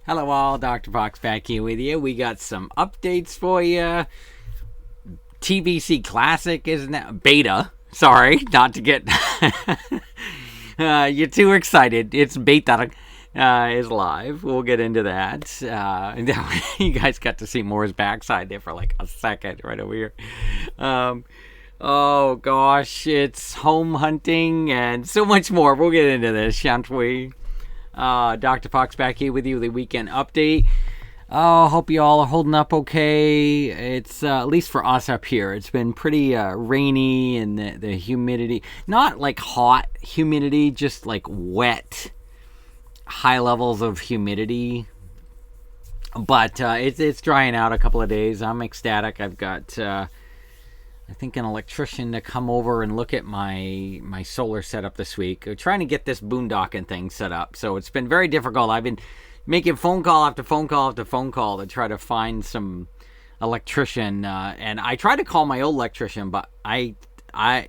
Hello all, Dr. Fox back here with you. We got some updates for you. TBC Classic is now beta. Sorry, not to get you're too excited. It's beta is live. We'll get into that. You guys got to see Mora's backside there for like a second right over here. Oh gosh, it's home hunting and so much more. We'll get into this, shan't we? Dr. Fox back here with you with a weekend update. Oh, hope you all are holding up okay. It's, at least for us up here, it's been pretty rainy and the humidity, not like hot humidity, just like wet, high levels of humidity. But it's drying out a couple of days. I'm ecstatic. I've got I think an electrician to come over and look at my solar setup this week. We're trying to get this boondocking thing set up. So it's been very difficult. I've been making phone call after phone call after phone call to try to find some electrician. And I tried to call my old electrician, but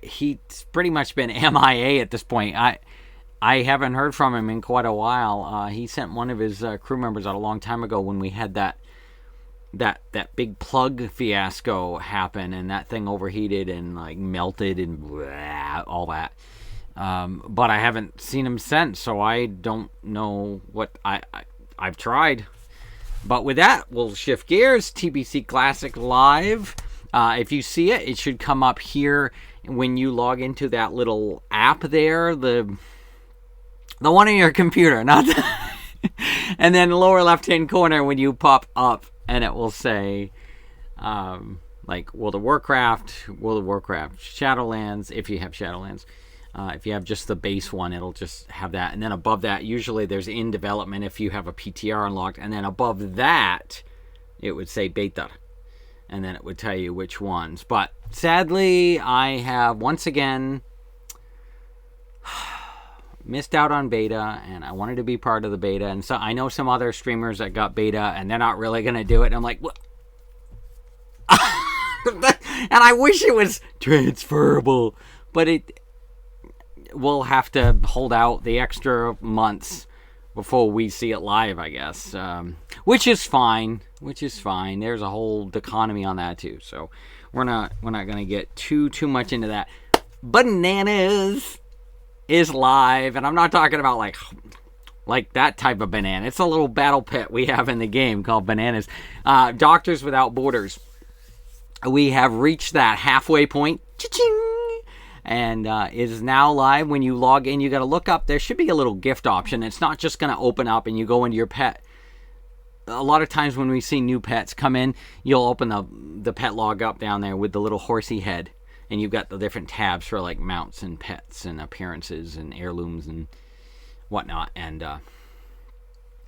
he's pretty much been MIA at this point. I haven't heard from him in quite a while. He sent one of his crew members out a long time ago when we had that big plug fiasco happen, and that thing overheated and like melted and blah, all that. But I haven't seen him since, so I don't know what I've tried. But with that, we'll shift gears. TBC Classic Live. If you see it, it should come up here when you log into that little app there, the one on your computer, not the and then lower left hand corner when you pop up. And it will say, like, World of Warcraft, Shadowlands, if you have Shadowlands. If you have just the base one, it'll just have that. And then above that, usually there's in development if you have a PTR unlocked. And then above that, it would say beta. And then it would tell you which ones. But sadly, I have once again missed out on beta, and I wanted to be part of the beta. And so I know some other streamers that got beta, and they're not really going to do it. And I'm like, what? And I wish it was transferable, but we'll have to hold out the extra months before we see it live, I guess. Which is fine. There's a whole economy on that too. So we're not going to get too much into that. Bananas is live, and I'm not talking about like that type of banana. It's a little battle pet we have in the game called Bananas. Doctors Without Borders. We have reached that halfway point. Cha-ching! And it is now live. When you log in, you got to look up. There should be a little gift option. It's not just going to open up and you go into your pet. A lot of times when we see new pets come in, you'll open the pet log up down there with the little horsey head. And you've got the different tabs for like mounts and pets and appearances and heirlooms and whatnot. And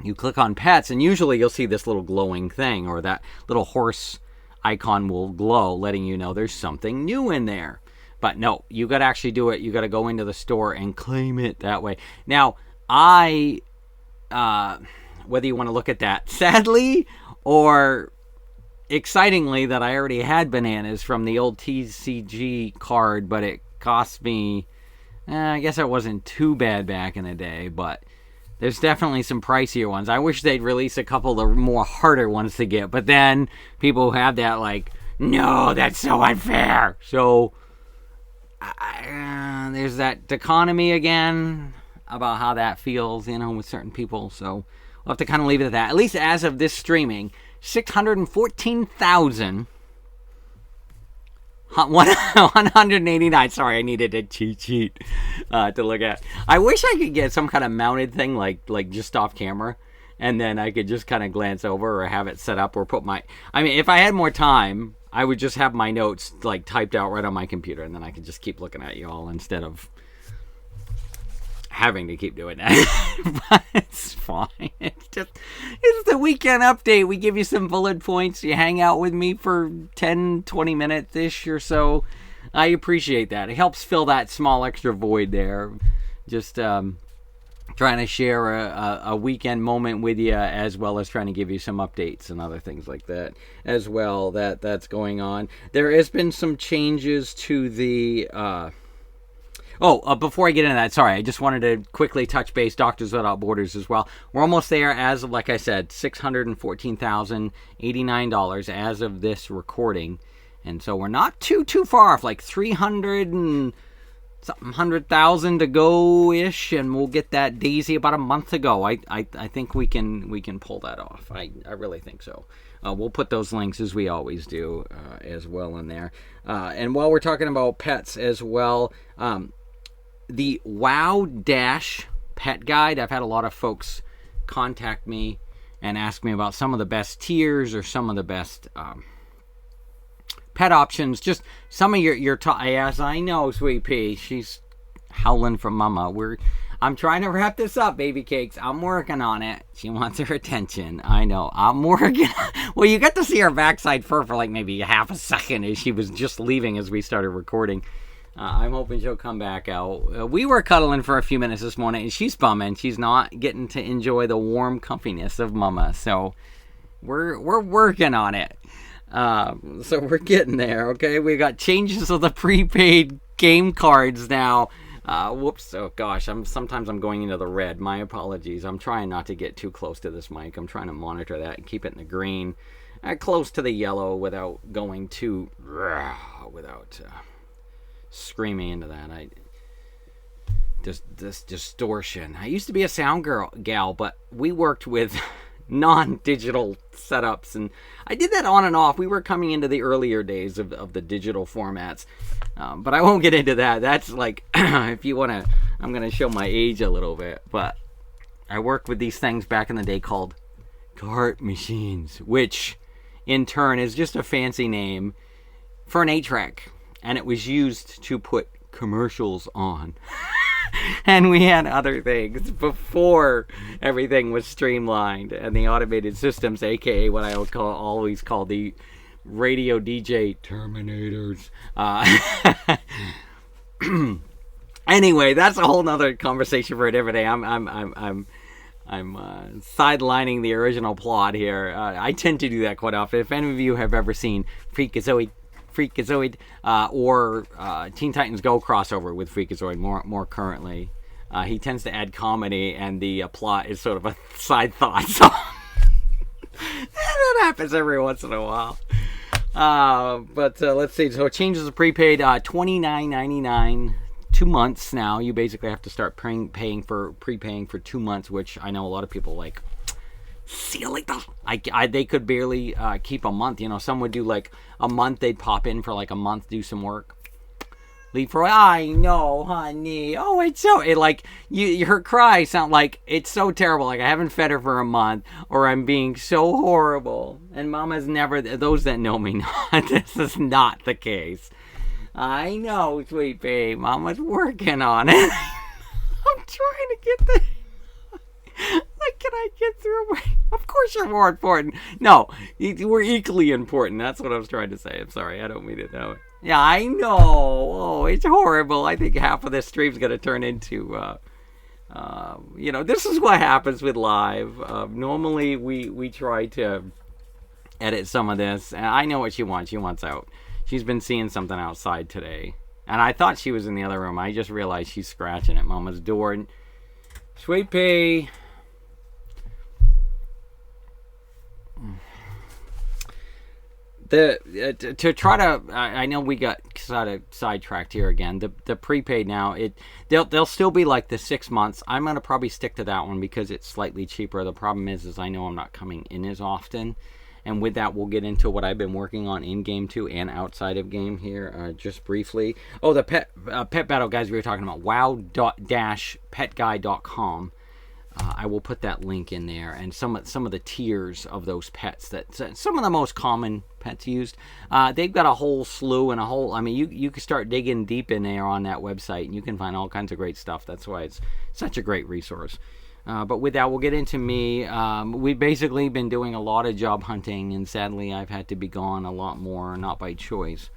you click on pets, and usually you'll see this little glowing thing, or that little horse icon will glow, letting you know there's something new in there. But no, you got to actually do it. You got to go into the store and claim it that way. Now, whether you want to look at that sadly or excitingly, that I already had bananas from the old TCG card, but it cost me, I guess it wasn't too bad back in the day, but there's definitely some pricier ones. I wish they'd release a couple of the more harder ones to get, but then people who have that like, no, that's so unfair. So there's that dichotomy again about how that feels, with certain people. So we'll have to kind of leave it at that. At least as of this streaming, 614,189. Sorry, I needed a cheat sheet to look at. I wish I could get some kind of mounted thing like just off camera, and then I could just kind of glance over or have it set up or put if I had more time, I would just have my notes like typed out right on my computer, and then I could just keep looking at you all instead of having to keep doing that. But it's fine. It's the weekend update. We give you some bullet points. You hang out with me for 10-20 minutes ish or so. I appreciate that. It helps fill that small extra void there. Just trying to share a weekend moment with you, as well as trying to give you some updates and other things like that as well that's going on. There has been some changes to the Before I get into that, sorry, I just wanted to quickly touch base. Doctors Without Borders as well. We're almost there. As of, like I said, $614,089 as of this recording, and so we're not too far off. Like 300 and something 100,000 to go ish, and we'll get that daisy about a month ago. I think we can pull that off. I really think so. We'll put those links, as we always do, as well in there. And while we're talking about pets as well, the WoW Pet Guide, I've had a lot of folks contact me and ask me about some of the best tiers or some of the best pet options. Just some of your yes, I know, Sweet Pea. She's howling for mama. I'm trying to wrap this up, baby cakes. I'm working on it. She wants her attention. I know. I'm working. Well, you got to see her backside fur for like maybe half a second as she was just leaving as we started recording. I'm hoping she'll come back out. We were cuddling for a few minutes this morning, and she's bumming. She's not getting to enjoy the warm comfiness of mama. So we're working on it. So we're getting there, okay? We got changes of the prepaid game cards now. Whoops, oh gosh, sometimes I'm going into the red. My apologies. I'm trying not to get too close to this mic. I'm trying to monitor that and keep it in the green, close to the yellow without going too, without screaming into that. This distortion. I used to be a sound gal, but we worked with non-digital setups, and I did that on and off. We were coming into the earlier days of the digital formats, but I won't get into that. That's like, if you want to, I'm going to show my age a little bit, but I worked with these things back in the day called cart machines, which in turn is just a fancy name for an 8-track, and it was used to put commercials on. And we had other things before everything was streamlined and the automated systems, aka what I would always call the radio DJ Terminators. Anyway, that's a whole nother conversation for a different day. I'm sidelining the original plot here. I tend to do that quite often. If any of you have ever seen Freakazoid, or Teen Titans Go crossover with Freakazoid more currently, he tends to add comedy, and the plot is sort of a side thought. So that happens every once in a while. But let's see. So it changes the prepaid, $29.99, 2 months now. You basically have to start prepaying for 2 months, which I know a lot of people like. See you later. They could barely keep a month. You know, some would do like a month. They'd pop in for like a month, do some work, leave for. I know, honey. Oh, it's so. It like her cries sound like it's so terrible. Like I haven't fed her for a month, or I'm being so horrible. And Mama's never. Those that know me know this is not the case. I know, Sweet Pea. Mama's working on it. I'm trying to get the. Like, can I get through? Of course you're more important. No, we're equally important. That's what I was trying to say. I'm sorry. I don't mean it that way. Yeah, I know. Oh, it's horrible. I think half of this stream's going to turn into, this is what happens with live. Normally, we try to edit some of this. And I know what she wants. She wants out. She's been seeing something outside today. And I thought she was in the other room. I just realized she's scratching at Mama's door. Sweet Pea. To try to, I know we got sort of sidetracked here again. The prepaid now, they'll still be like the 6 months. I'm gonna probably stick to that one because it's slightly cheaper. The problem is I know I'm not coming in as often, and with that we'll get into what I've been working on in game too and outside of game here, just briefly. Oh, the pet battle guys we were talking about. wow.petguy.com. I will put that link in there, and some of the tiers of those pets, that some of the most common pets used. They've got a whole slew and a whole. I mean, you can start digging deep in there on that website, and you can find all kinds of great stuff. That's why it's such a great resource. But with that, we'll get into me. We've basically been doing a lot of job hunting, and sadly, I've had to be gone a lot more, not by choice.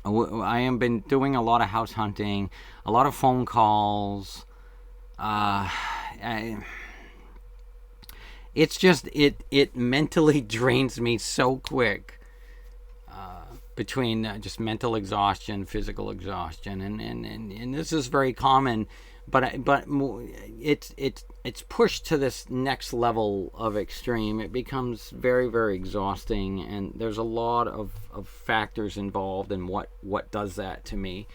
I have been doing a lot of house hunting, a lot of phone calls. It's just, it mentally drains me so quick. between just mental exhaustion, physical exhaustion, and this is very common, but it's pushed to this next level of extreme. It becomes very, very exhausting, and there's a lot of factors involved in what does that to me.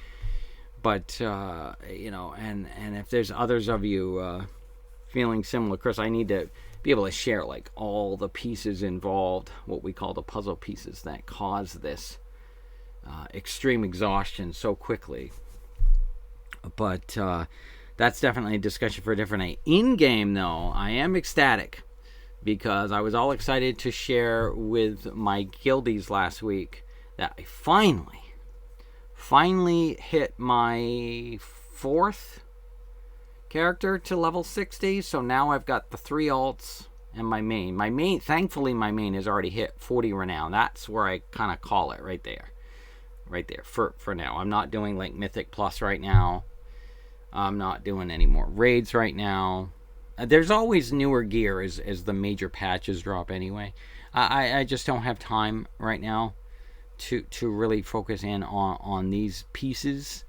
But and if there's others of you feeling similar, Chris, I need to be able to share like all the pieces involved, what we call the puzzle pieces that cause this extreme exhaustion so quickly. But that's definitely a discussion for a different night. In game, though, I am ecstatic because I was all excited to share with my guildies last week that I finally hit my 4th character to level 60. So now I've got the 3 alts and my main. Thankfully, my main has already hit 40 renown. That's where I kind of call it right there for now. I'm not doing like Mythic Plus right now. I'm not doing any more raids right now. There's always newer gear as the major patches drop anyway. I just don't have time right now to really focus in on these pieces.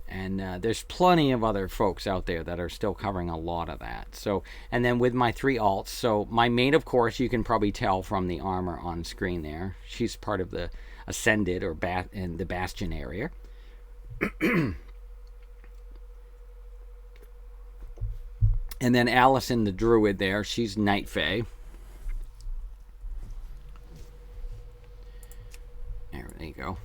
And there's plenty of other folks out there that are still covering a lot of that. So, and then with my 3 alts, so my main, of course, you can probably tell from the armor on screen there. She's part of the Ascended or in the Bastion area. And then Allison the Druid there, she's Night Fae. There you go.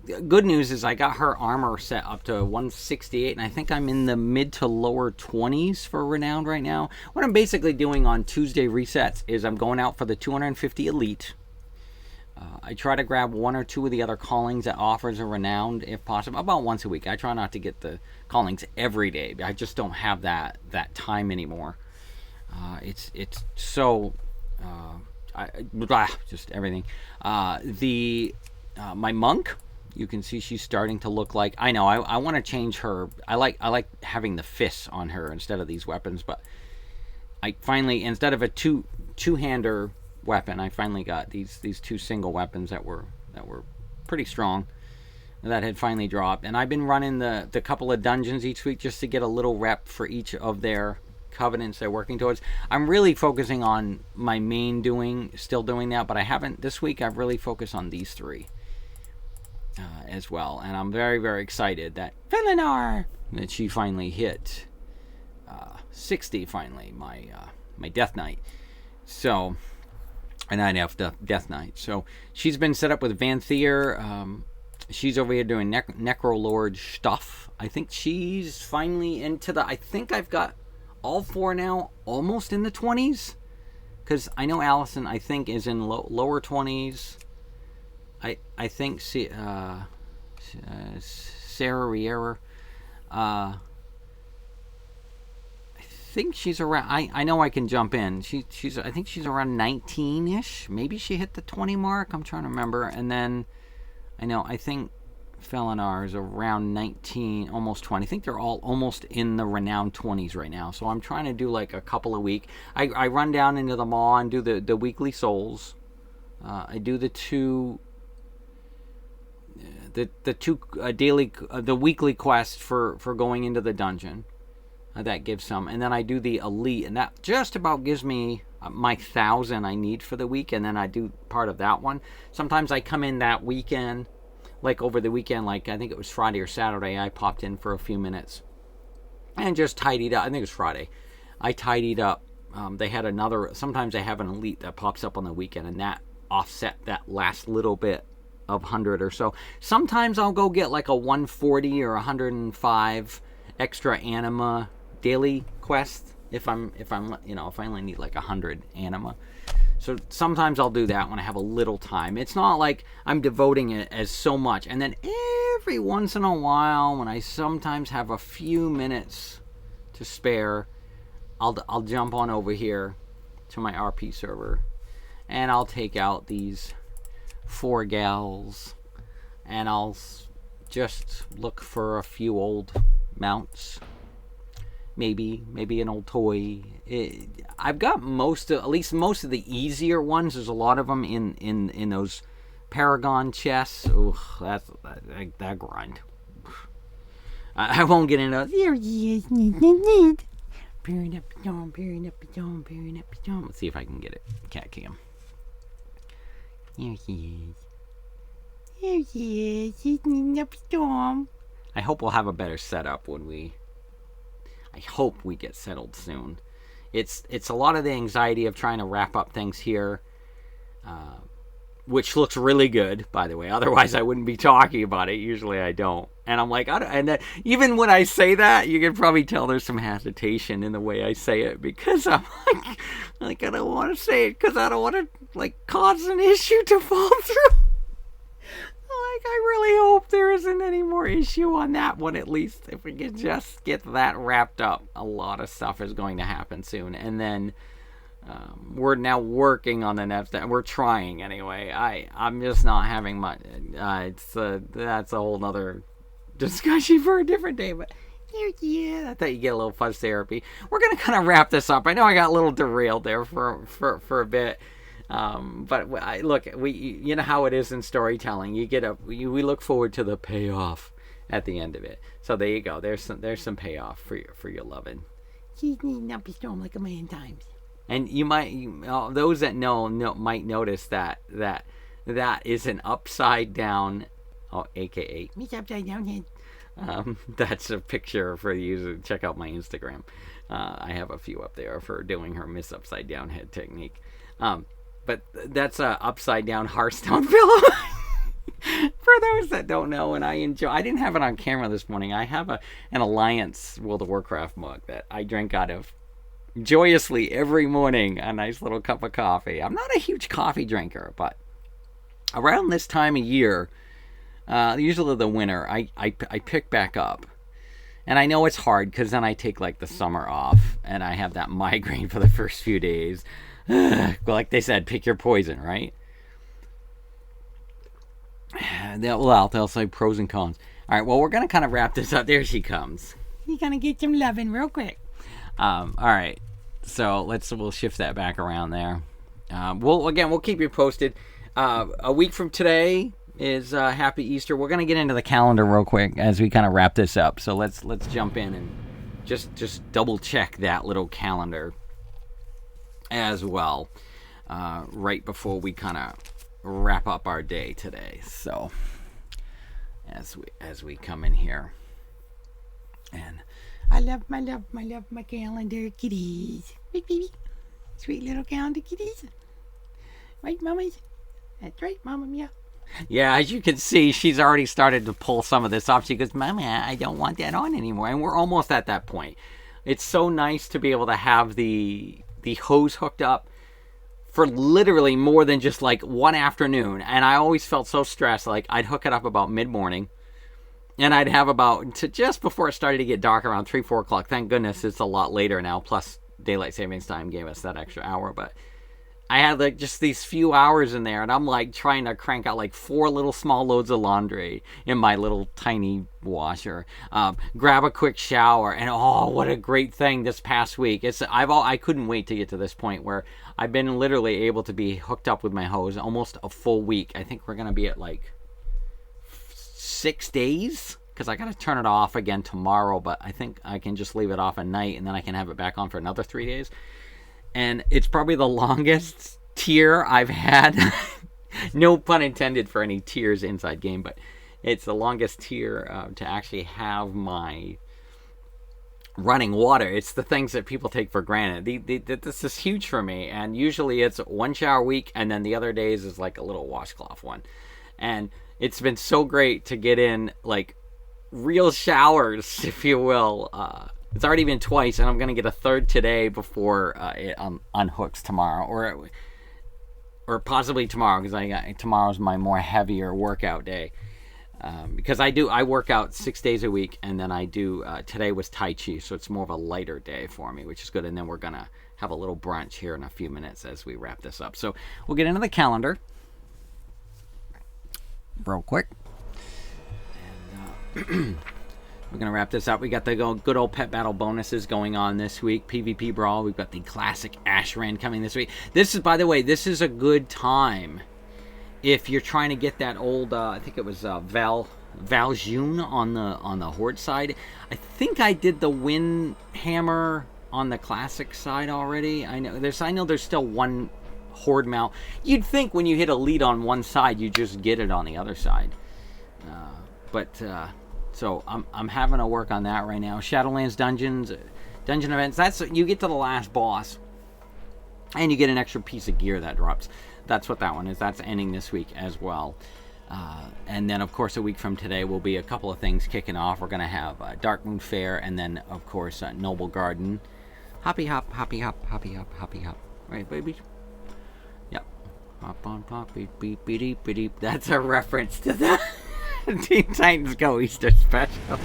The good news is I got her armor set up to 168, and I think I'm in the mid to lower 20s for renowned right now. What I'm basically doing on Tuesday resets is I'm going out for the 250 elite. I try to grab 1 or 2 of the other callings that offers a renowned if possible, about once a week. I try not to get the callings every day. I just don't have that time anymore. It's so just everything. My monk, you can see she's starting to look like, I know I want to change her. I like having the fists on her instead of these weapons, but I finally, instead of a two-hander weapon, I finally got these 2 single weapons that were pretty strong, that had finally dropped. And I've been running the couple of dungeons each week just to get a little rep for each of their covenants they're working towards. I'm really focusing on my main still doing that, but I haven't this week. I've really focused on these 3 as well, and I'm very, very excited that Felinar, that she finally hit 60 finally, my Death Knight. So, and I'd have Death Knight. So she's been set up with Vanthier. She's over here doing Necrolord stuff. I think she's finally into I think I've got all 4 now almost in the 20s. Because I know Allison, I think, is in lower 20s. I think Sarah Riera. I think she's around. I know I can jump in. I think she's around 19-ish. Maybe she hit the 20 mark. I'm trying to remember. And then I think Felinar is around 19, almost 20. I think they're all almost in the renowned 20s right now. So I'm trying to do like a couple a week. I run down into the mall and do the weekly souls. I do the 2 daily, the weekly quest for going into the dungeon. That gives some, and then I do the elite, and that just about gives me my 1,000 I need for the week, and then I do part of that one. Sometimes I come in that weekend, like over the weekend, like I think it was Friday or Saturday, I popped in for a few minutes and just tidied up. I think it was Friday. I tidied up. They had sometimes they have an elite that pops up on the weekend, and that offset that last little bit of 100 or so. Sometimes I'll go get like a 140 or 105 extra anima daily quest if I only need like 100 anima. So sometimes I'll do that when I have a little time. It's not like I'm devoting it as so much. And then every once in a while, when I sometimes have a few minutes to spare, I'll jump on over here to my RP server, and I'll take out these 4 gals, and I'll just look for a few old mounts. Maybe an old toy. I've got at least most of the easier ones. There's a lot of them in those Paragon chests. Ooh, that grind. I won't get into it. There he is. Peering up the dome, peering up the dome, peering up the dome. Let's see if I can get it. Cat cam. There he is. There he is. He's peering up the dome. I hope we'll have a better setup when we... I hope we get settled soon. It's a lot of the anxiety of trying to wrap up things here, which looks really good, by the way. Otherwise, I wouldn't be talking about it. Usually, I don't. And I'm like, even when I say that, you can probably tell there's some hesitation in the way I say it, because I'm like I don't want to say it because I don't want to cause an issue to fall through. I really hope there isn't any more issue on that one, at least. If we can just get that wrapped up, a lot of stuff is going to happen soon. And then we're now working on the next... We're trying, anyway. I'm just not having much... that's a whole nother discussion for a different day, but... Yeah, I thought you'd get a little fuzz therapy. We're going to kind of wrap this up. I know I got a little derailed there for a bit. But look, you know how it is in storytelling. We look forward to the payoff at the end of it. So there you go. There's some payoff for your loving. She's needing up his storm like a million times. And those that know might notice that is an upside down, aka Miss Upside Down Head. That's a picture for the user. Check out my Instagram. I have a few up there for doing her Miss Upside Down Head technique. But that's a upside down Hearthstone pillow. For those that don't know, and I didn't have it on camera this morning. I have an Alliance World of Warcraft mug that I drink out of joyously every morning. A nice little cup of coffee. I'm not a huge coffee drinker, but around this time of year, usually the winter, I pick back up. And I know it's hard because then I take the summer off and I have that migraine for the first few days. Like they said, pick your poison, right? They'll say pros and cons. All right, well, we're going to kind of wrap this up. There she comes. You're going to get some loving real quick. All right, so we'll shift that back around there. We'll keep you posted. A week from today is Happy Easter. We're going to get into the calendar real quick as we kind of wrap this up. So let's jump in and just double check that little calendar as well, right before we kind of wrap up our day today. So as we come in here, and I love my calendar kitties. Big baby, sweet little calendar kitties. Right, mamas? That's right, Mama Mia. Yeah, as you can see, she's already started to pull some of this off. She goes, Mama, I don't want that on anymore. And we're almost at that point. It's so nice to be able to have the hose hooked up for literally more than just one afternoon. And I always felt so stressed. I'd hook it up about mid-morning, and I'd have to just before it started to get dark, around 3-4 o'clock. Thank goodness it's a lot later now, plus daylight savings time gave us that extra hour. But I had just these few hours in there, and I'm trying to crank out 4 little small loads of laundry in my little tiny washer, grab a quick shower, and what a great thing this past week. I couldn't wait to get to this point where I've been literally able to be hooked up with my hose almost a full week. I think we're gonna be at 6 days, because I gotta turn it off again tomorrow, but I think I can just leave it off at night and then I can have it back on for another 3 days. And it's probably the longest tier I've had. No pun intended for any tiers inside game, but it's the longest tier to actually have my running water. It's the things that people take for granted. This is huge for me. And usually it's 1 shower a week, and then the other days is a little washcloth one. And it's been so great to get in real showers, if you will. It's already been twice, and I'm going to get a third today before it unhooks tomorrow, or possibly tomorrow, because tomorrow's my more heavier workout day. Because I work out 6 days a week, and then I do today was Tai Chi, so it's more of a lighter day for me, which is good. And then we're going to have a little brunch here in a few minutes as we wrap this up. So we'll get into the calendar real quick. And we're going to wrap this up. We got the good old pet battle bonuses going on this week. PvP Brawl. We've got the classic Ashran coming this week. This is, by the way, this is a good time if you're trying to get that old, I think it was Valjean on the Horde side. I think I did the Wind Hammer on the classic side already. I know there's still one Horde mount. You'd think when you hit elite on one side, you just get it on the other side. So I'm having to work on that right now. Shadowlands dungeon events. That's you get to the last boss, and you get an extra piece of gear that drops. That's what that one is. That's ending this week as well. And then, of course, a week from today will be a couple of things kicking off. We're going to have Dark Moon Fair, and then, of course, Noble Garden. Hoppy hop, hoppy hop, hoppy hop, hoppy hop. Right, baby? Yep. Hop on pop, beep, beep, beep, beep, beep. That's a reference to the Teen Titans Go Easter special.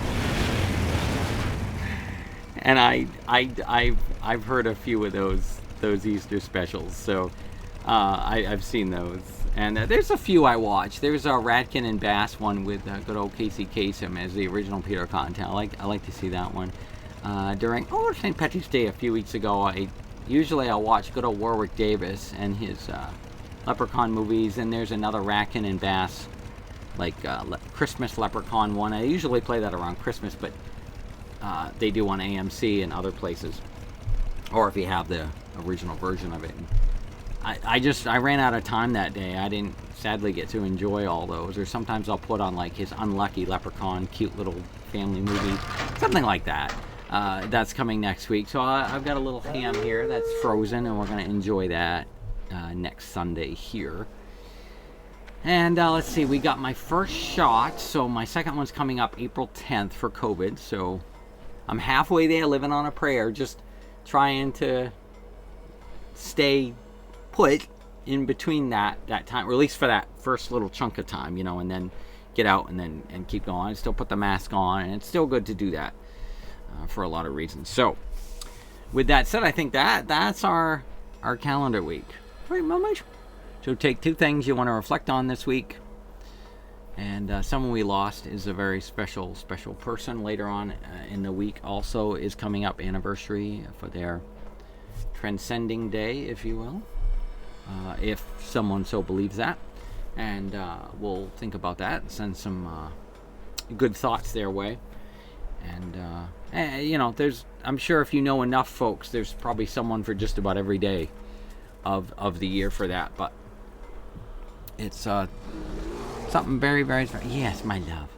And I've heard a few of those Easter specials, so I've seen those. And there's a few I watch. There's a Radkin and Bass one with good old Casey Kasem as the original Peter content. I like to see that one. During St. Patrick's Day a few weeks ago, I'll watch good old Warwick Davis and his Leprechaun movies. And there's another Radkin and Bass Christmas Leprechaun one. I usually play that around Christmas, but they do on AMC and other places, or if you have the original version of it. I ran out of time that day. I didn't sadly get to enjoy all those. Or sometimes I'll put on his Unlucky Leprechaun, cute little family movie, something like that. That's coming next week. So I've got a little ham here that's frozen, and we're going to enjoy that next Sunday here. And let's see, we got my first shot. So my second one's coming up April 10th for COVID. So I'm halfway there, living on a prayer, just trying to stay put in between that time, or at least for that first little chunk of time, and then get out and keep going. I still put the mask on, and it's still good to do that for a lot of reasons. So with that said, I think that's our calendar week. Right, Mama? So take two things you want to reflect on this week. And someone we lost is a very special person later on in the week. Also is coming up anniversary for their transcending day, if you will. If someone so believes that. And we'll think about that and send some good thoughts their way. And, I'm sure if you know enough folks, there's probably someone for just about every day of the year for that. But it's something very, very special. Yes, my love.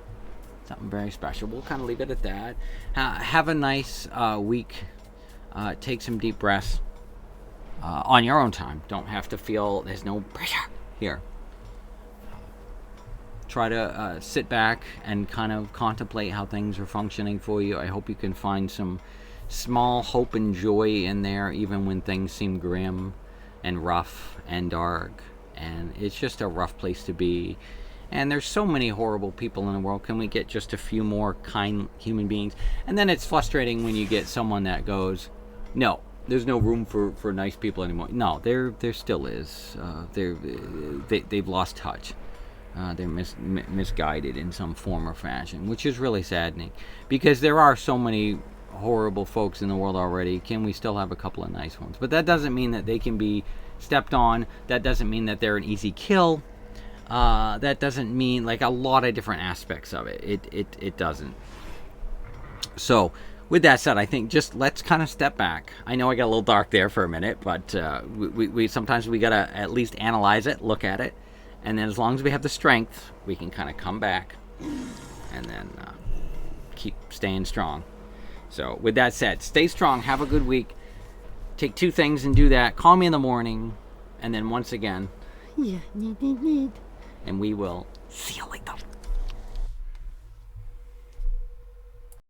Something very special. We'll kind of leave it at that. Have a nice week. Take some deep breaths. On your own time. Don't have to feel there's no pressure here. Try to sit back and kind of contemplate how things are functioning for you. I hope you can find some small hope and joy in there, even when things seem grim and rough and dark. And it's just a rough place to be. And there's so many horrible people in the world. Can we get just a few more kind human beings? And then it's frustrating when you get someone that goes, no, there's no room for nice people anymore. No, there still is. They've lost touch. They're misguided in some form or fashion, which is really saddening. Because there are so many horrible folks in the world already. Can we still have a couple of nice ones? But that doesn't mean that they can be stepped on. That doesn't mean that they're an easy kill. That doesn't mean a lot of different aspects of it. It doesn't. So with that said, I think just let's kind of step back. I know I got a little dark there for a minute, but we sometimes we gotta at least analyze it, look at it, and then as long as we have the strength, we can kind of come back and then keep staying strong. So with that said, stay strong, have a good week. Take two things and do that. Call me in the morning, and then once again, and we will see you later.